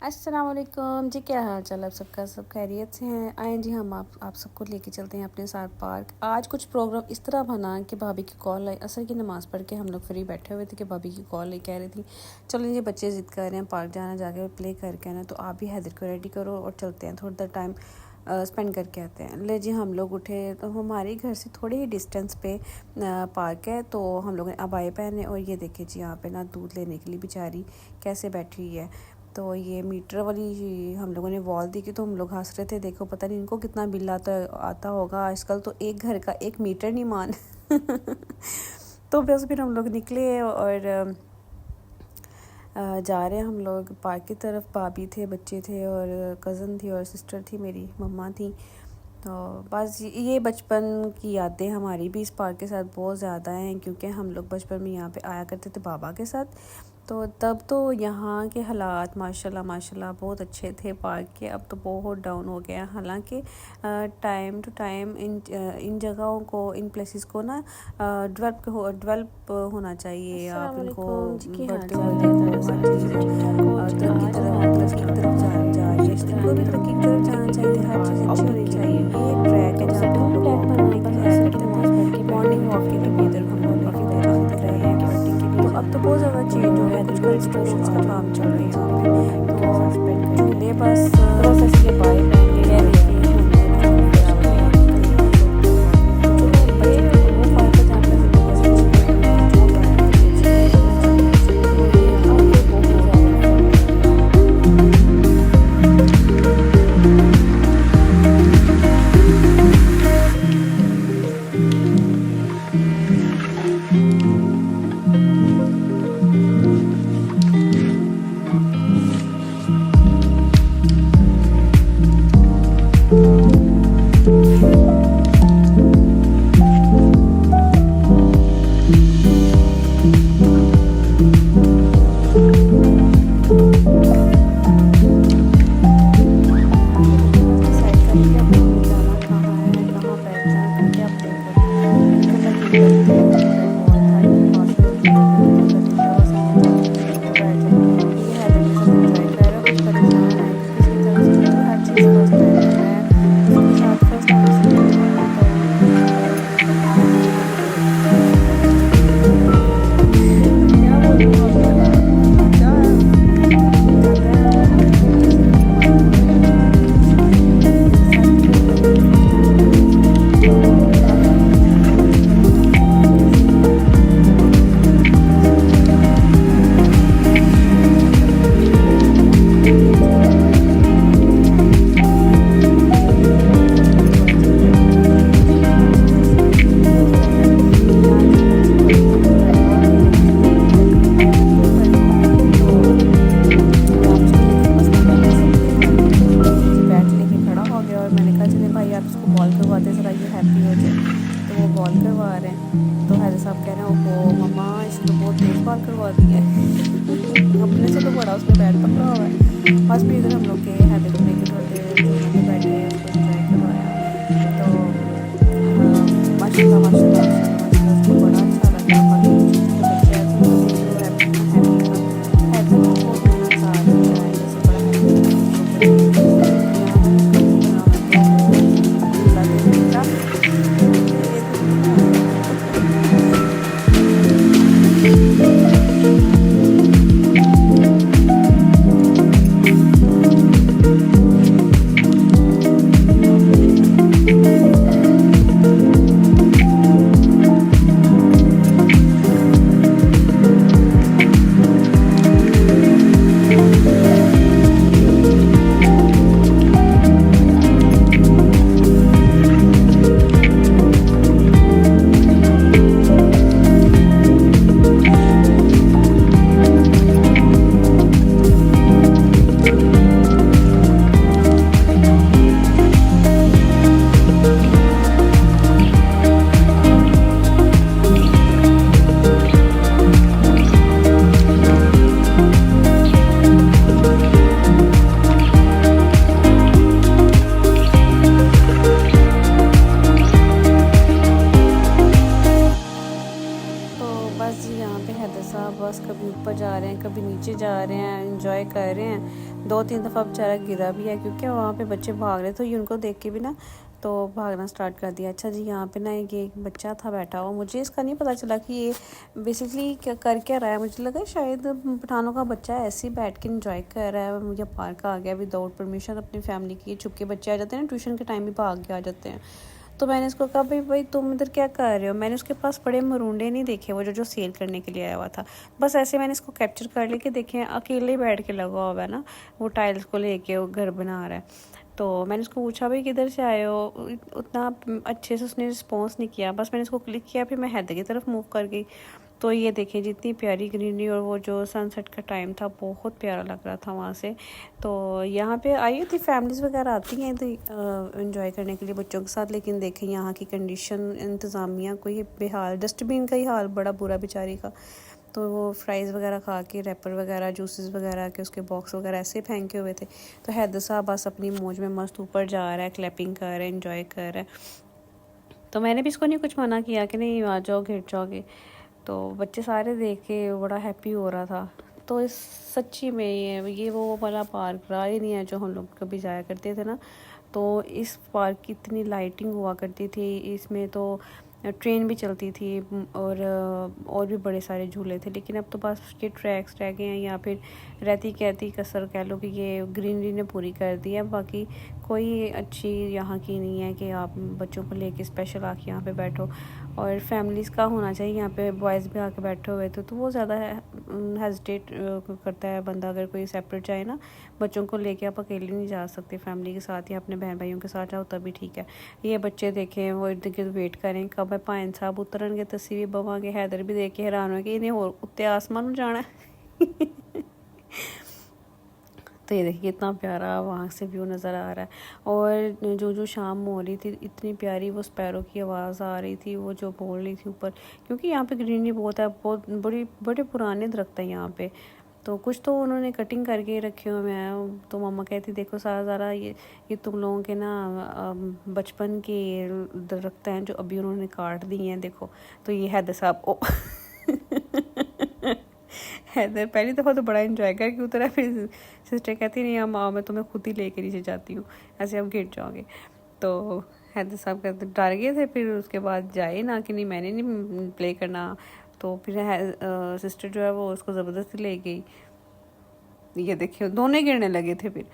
अस्सलाम वालेकुम जी। क्या हाल चाल आप सबका? सब खैरियत से हैं? आए जी, हम आप सबको लेके चलते हैं अपने साथ पार्क। आज कुछ प्रोग्राम इस तरह बना कि भाभी की कॉल आई। असर की नमाज़ पढ़ के हम लोग फ्री बैठे हुए थे कि भाभी की कॉल आई, कह रही थी चलो ये बच्चे ज़िद कर रहे हैं पार्क जाना, जाके प्ले करके आना, तो आप भी हैदर को रेडी करो और चलते हैं, थोड़ा देर टाइम स्पेंड करके आते हैं। ले जी, हम लोग उठे तो हमारे घर से थोड़े ही डिस्टेंस पे पार्क है, तो हम लोगों ने अबाए पहने और ये देखे जी यहाँ पे ना दूध लेने के लिए बेचारी कैसे बैठी हुई है। तो ये मीटर वाली हम लोगों ने वॉल देखी तो हम लोग हंस रहे थे, देखो पता नहीं इनको कितना बिल आता होगा आजकल, तो एक घर का एक मीटर नहीं मान तो बस फिर हम लोग निकले और जा रहे हैं हम लोग पार्क की तरफ। भाभी थे, बच्चे थे और कज़न थी और सिस्टर थी, मेरी मम्मा थी। तो बस ये बचपन की यादें हमारी भी इस पार्क के साथ बहुत ज़्यादा हैं, क्योंकि हम लोग बचपन में यहाँ पे आया करते थे बाबा के साथ। तो तब तो यहाँ के हालात माशाल्लाह माशाल्लाह बहुत अच्छे थे पार्क के। अब तो बहुत डाउन हो गया। हालांकि टाइम टू टाइम इन जगहों को, इन प्लेसेस को ना डेवलप होना चाहिए। आप इनको बढ़ते हुए तरक्की की तरफ जा रही है, इनको भी तरक्की की तरफ जाना चाहिए, हर चीज़ अच्छी होनी चाहिए। ये एक ट्रैक है जहाँ पे हम लोग वॉक करने के लिए आया करते थे, मॉर्निंग वॉक के लिए भी इधर हम लोग काफ़ी देर आते रहे हैं। तो अब तो बहुत ज़्यादा चेंज हो गया, कुछ कंस्ट्रक्शन का काम चल रही है यहाँ पे, तो झूले बस कह रही थी अपने से तो बड़ा उसने बैट पकड़ा हुआ है। बस भी इधर हम लोग के हैदर को लेकर थोड़े देर झूलों पे बैठे, उसको एंजॉय करवाया। तो माशाल्लाह माशाल्लाह माशाल्लाह उसको बड़ा अच्छा लगा। बाकी छोटे बच्चे ऐसे हैदर को बहुत मेहनत से आ रही है, जैसे बड़ा बस जी, यहाँ पे हैदर साहब बस कभी ऊपर जा रहे हैं, कभी नीचे जा रहे हैं, एंजॉय कर रहे हैं। 2-3 दफ़ा बेचारा गिरा भी है, क्योंकि वहाँ पे बच्चे भाग रहे थे, ये उनको देख के भी ना तो भागना स्टार्ट कर दिया। अच्छा जी, यहाँ पे ना ये एक बच्चा था बैठा हुआ, मुझे इसका नहीं पता चला कि ये बेसिकली क्या कर क्या रहा है। मुझे लगा शायद पठानों का बच्चा ऐसे ही बैठ के इंजॉय कर रहा है। मुझे पार्क आ गया विदाउट परमिशन अपनी फैमिली की। चुपके बच्चे आ जाते हैं ना, ट्यूशन के टाइम भी भाग के आ जाते हैं। तो मैंने इसको कहा, भाई तुम इधर क्या कर रहे हो। मैंने उसके पास बड़े मरूंडे नहीं देखे, वो जो सेल करने के लिए आया हुआ था। बस ऐसे मैंने इसको कैप्चर कर लिया कि देखें अकेले ही बैठ के लगा हुआ है ना, वो टाइल्स को लेके वो घर बना रहा है। तो मैंने उसको पूछा, भाई किधर से आए हो। उतना अच्छे से उसने रिस्पॉन्स नहीं किया। बस मैंने इसको क्लिक किया, फिर मैं हैदर की तरफ मूव कर गई। तो ये देखें जितनी प्यारी ग्रीनरी, और वो जो सनसेट का टाइम था बहुत प्यारा लग रहा था वहाँ से। तो यहाँ पे आई थी फैमिलीज़ वगैरह आती हैं तो इन्जॉय करने के लिए बच्चों के साथ। लेकिन देखें यहाँ की कंडीशन, इंतज़ामिया कोई बेहाल, डस्टबिन का ही हाल बड़ा बुरा बेचारी का। तो वो फ्राइज़ वगैरह खा के, रैपर वगैरह, जूसेस वगैरह के उसके बॉक्स वगैरह ऐसे फेंके हुए थे। तो हैदर साहब बस अपनी मौज में मस्त ऊपर जा रहा है, क्लैपिंग कर रहा है, इन्जॉय कर रहा है। तो मैंने भी इसको नहीं कुछ मना किया कि नहीं आ जाओ, गिर जाओगे। तो बच्चे सारे देख के बड़ा हैप्पी हो रहा था। तो इस सच्ची में ये वो वाला पार्क रहा ही नहीं है जो हम लोग कभी जाया करते थे ना। तो इस पार्क की इतनी लाइटिंग हुआ करती थी, इसमें तो ट्रेन भी चलती थी और भी बड़े सारे झूले थे। लेकिन अब तो बस ये ट्रैक्स रह गए हैं, या फिर रहती कहती कसर कह लो कि ये ग्रीनरी ने पूरी कर दी है। बाकी कोई अच्छी यहाँ की नहीं है कि आप बच्चों को लेके स्पेशल आके यहाँ पे बैठो। और फैमिलीज़ का होना चाहिए, यहाँ पे बॉयज़ भी आके बैठे हुए थे तो वो ज़्यादा हेजिटेट करता है बंदा अगर कोई सेपरेट जाए ना। बच्चों को लेके आप अकेले नहीं जा सकते, फैमिली के साथ या अपने बहन भाइयों के साथ जाओ तभी ठीक है। ये बच्चे देखें वो इर्द गिर्द वेट करें कब पायन साहब उतरन तस्वीर बवांगे। हैदर भी देख के हैरान हो कि इन्हें और उत्ते आसमान जाना है। तो ये देखिए इतना प्यारा वहाँ से व्यू नज़र आ रहा है। और जो शाम हो रही थी इतनी प्यारी, वो स्पैरो की आवाज़ आ रही थी, वो जो बोल रही थी ऊपर। क्योंकि यहाँ पे ग्रीनरी बहुत है, बहुत बड़े पुराने दरख्त हैं यहाँ पे। तो कुछ तो उन्होंने कटिंग करके रखे हुए हैं। तो मम्मा कहती देखो सारा ये तुम लोगों के ना बचपन के दरख्त हैं जो अभी उन्होंने काट दिए हैं, देखो। तो ये हैदर साहब ओ हैदर पहली दफ़ा तो बड़ा एंजॉय करके उतरा, फिर सिस्टर कहती नहीं माँ मैं तुम्हें खुद ही लेके नीचे जाती हूँ, ऐसे आप गिर जाओगे। तो हैदर साहब कहते डर गए थे, फिर उसके बाद जाए ना कि नहीं मैंने नहीं प्ले करना। तो फिर सिस्टर जो है वो उसको ज़बरदस्ती ले गई। ये देखिए दोनों गिरने लगे थे फिर।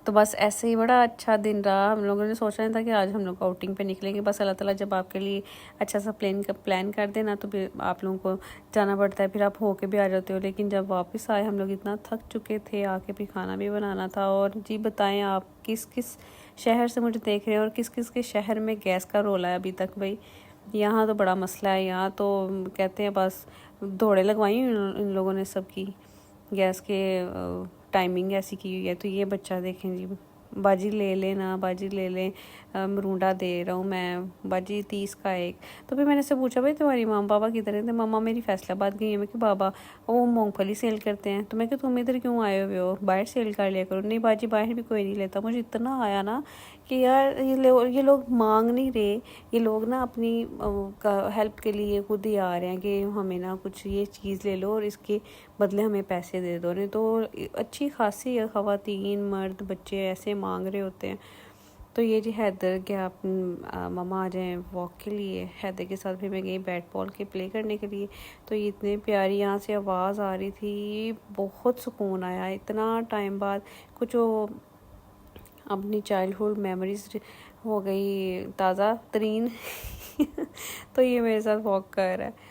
तो बस ऐसे ही बड़ा अच्छा दिन रहा। हम लोगों ने सोचा नहीं था कि आज हम लोग आउटिंग पे निकलेंगे। बस अल्लाह ताला जब आपके लिए अच्छा सा प्लान कर देना तो फिर आप लोगों को जाना पड़ता है, फिर आप होके भी आ जाते हो। लेकिन जब वापस आए हम लोग इतना थक चुके थे, आके भी खाना भी बनाना था। और जी बताएं आप किस किस शहर से मुझे देख रहे हैं और किस किस के शहर में गैस का रोला है अभी तक। भाई यहाँ तो बड़ा मसला है, यहाँ तो कहते हैं बस दौड़े लगवाई इन लोगों ने सबकी, गैस के टाइमिंग ऐसी की हुई है। तो ये बच्चा देखें जी, बाजी ले लेना, बाजी ले लें, मरूंडा दे रहा हूँ मैं, बाजी 30 का एक। तो फिर मैंने से पूछा भाई तुम्हारी माँ पापा किधर हैं। तो मम्मा मेरी फैसलाबाद गई है। मैं कि बाबा वो मूंगफली सेल करते हैं। तो मैं कि तुम इधर क्यों आए हुए हो, बाहर सेल कर लिया करो। नहीं बाजी बाहर भी कोई नहीं लेता। मुझे इतना आया ना कि यार ये लोग मांग नहीं रहे, ये लोग ना अपनी हेल्प के लिए खुद ही आ रहे हैं कि हमें ना कुछ ये चीज़ ले लो और इसके बदले हमें पैसे दे दो। नहीं तो अच्छी खासी ख़वातीन मर्द बच्चे ऐसे मांग रहे होते हैं। तो ये जी हैदर के आप मम्मा आ जाएँ वॉक के लिए। हैदर के साथ फिर मैं गई बैट बॉल के प्ले करने के लिए। तो ये इतने प्यारी यहाँ से आवाज़ आ रही थी, बहुत सुकून आया इतना टाइम बाद। कुछ वो अपनी चाइल्डहुड मेमोरीज हो गई ताज़ा तरीन। तो ये मेरे साथ वॉक कर रहा है।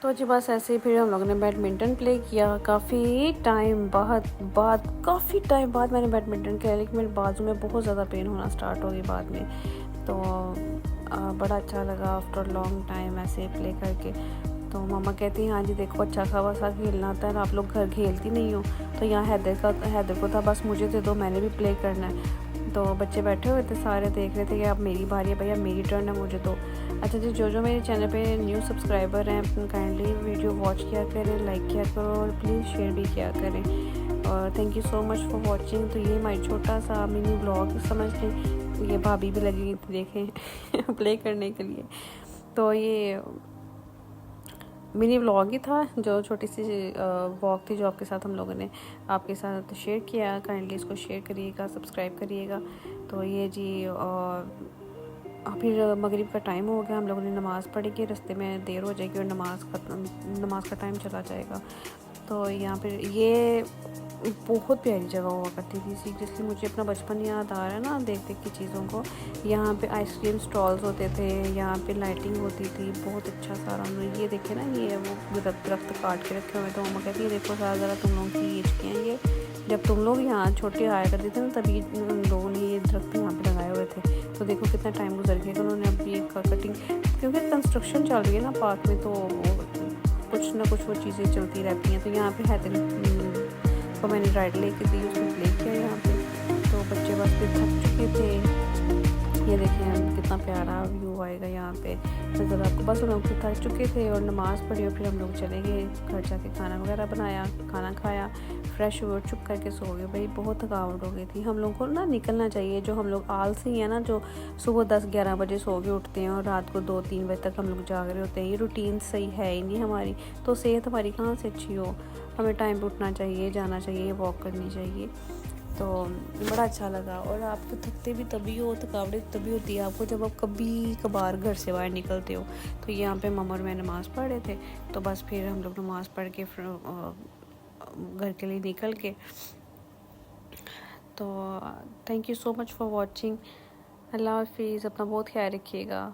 तो जी बस ऐसे ही फिर हम लोगों ने बैडमिंटन प्ले किया। काफ़ी टाइम काफ़ी टाइम बाद मैंने बैडमिंटन खेला, लेकिन मेरे बाजू में बहुत ज़्यादा पेन होना स्टार्ट हो गई बाद में। तो बड़ा अच्छा लगा आफ्टर लॉन्ग टाइम ऐसे प्ले करके। तो मम्मा कहती हैं हाँ जी देखो अच्छा खासा खेलना आता है, आप लोग घर खेलती नहीं हो। तो यहाँ हैदर को था बस मुझे दे दो, मैंने भी प्ले करना है। तो बच्चे बैठे हुए थे सारे देख रहे थे कि अब मेरी बारी है भैया, मेरी टर्न है, मुझे दो। अच्छा जी, जो मेरे चैनल पे न्यू सब्सक्राइबर हैं काइंडली वीडियो वॉच किया करें, लाइक किया करो और प्लीज़ शेयर भी किया करें। और thank you so much for watching. तो ये हमारी छोटा सा मिनी ब्लॉग समझ लें। ये भाभी भी लगी देखें प्ले करने के लिए। तो ये मिनी व्लॉग ही था, जो छोटी सी वॉक थी जो आपके साथ हम लोगों ने आपके साथ शेयर किया। काइंडली इसको शेयर करिएगा, सब्सक्राइब करिएगा। तो ये जी फिर मगरिब का टाइम हो गया, हम लोगों ने नमाज़ पढ़ी कि रास्ते में देर हो जाएगी और नमाज का टाइम चला जाएगा। तो यहाँ पर ये बहुत प्यारी जगह हुआ करती थी। सीरियसली मुझे अपना बचपन याद आ रहा है ना देख के चीज़ों को। यहाँ पे आइसक्रीम स्टॉल्स होते थे, यहाँ पे लाइटिंग होती थी, बहुत अच्छा सारा। ये देखे ना, ये वो दरख्त काट के रखे हुए। तो मम्मा कहती है देखो सारा ज़रा तुम लोगों की एज के हैं ये, जब तुम लोग यहाँ छोटे आया करते थे ना तभी उन लोगों ने ये दरख्त यहाँ पे लगाए हुए थे। तो देखो कितना टाइम गुजर गया, उन्होंने अभी एक कटिंग, क्योंकि कंस्ट्रक्शन चल रही है ना पार्क में, तो कुछ ना कुछ वो चीज़ें चलती रहती हैं। तो यहाँ पे है तो मैंने राइड लेके दी, उसको प्ले किया यहाँ पे। तो बच्चे बस फिर थक चुके थे। ये देखें कितना प्यारा व्यू आएगा यहाँ पे नज़र आपको। बस हम लोग थक चुके थे और नमाज़ पढ़ी और फिर हम लोग चले गए घर जाके खाना वगैरह बनाया, खाना खाया, फ्रेश हुए और चुप करके सो गए। भाई बहुत थकावट हो गई थी। हम लोग को ना निकलना चाहिए, जो हम लोग आलसी हैं ना, जो सुबह 10-11 बजे सो के उठते हैं और रात को 2-3 बजे तक हम लोग जाग रहे होते हैं, ये रूटीन सही है ही नहीं हमारी। तो सेहत हमारी कहाँ से अच्छी हो। हमें टाइम पे उठना चाहिए, जाना चाहिए, वॉक करनी चाहिए। तो बड़ा अच्छा लगा। और आप तो थकते भी तभी हो, थकावट तभी होती है आपको जब आप कभी कभार घर से बाहर निकलते हो। तो यहाँ पे मम्मा और मैं नमाज़ पढ़ रहे थे, तो बस फिर हम लोग नमाज़ पढ़ के घर के लिए निकल के। तो thank you so much for watching. अल्लाह हाफिज़, अपना बहुत ख्याल रखिएगा।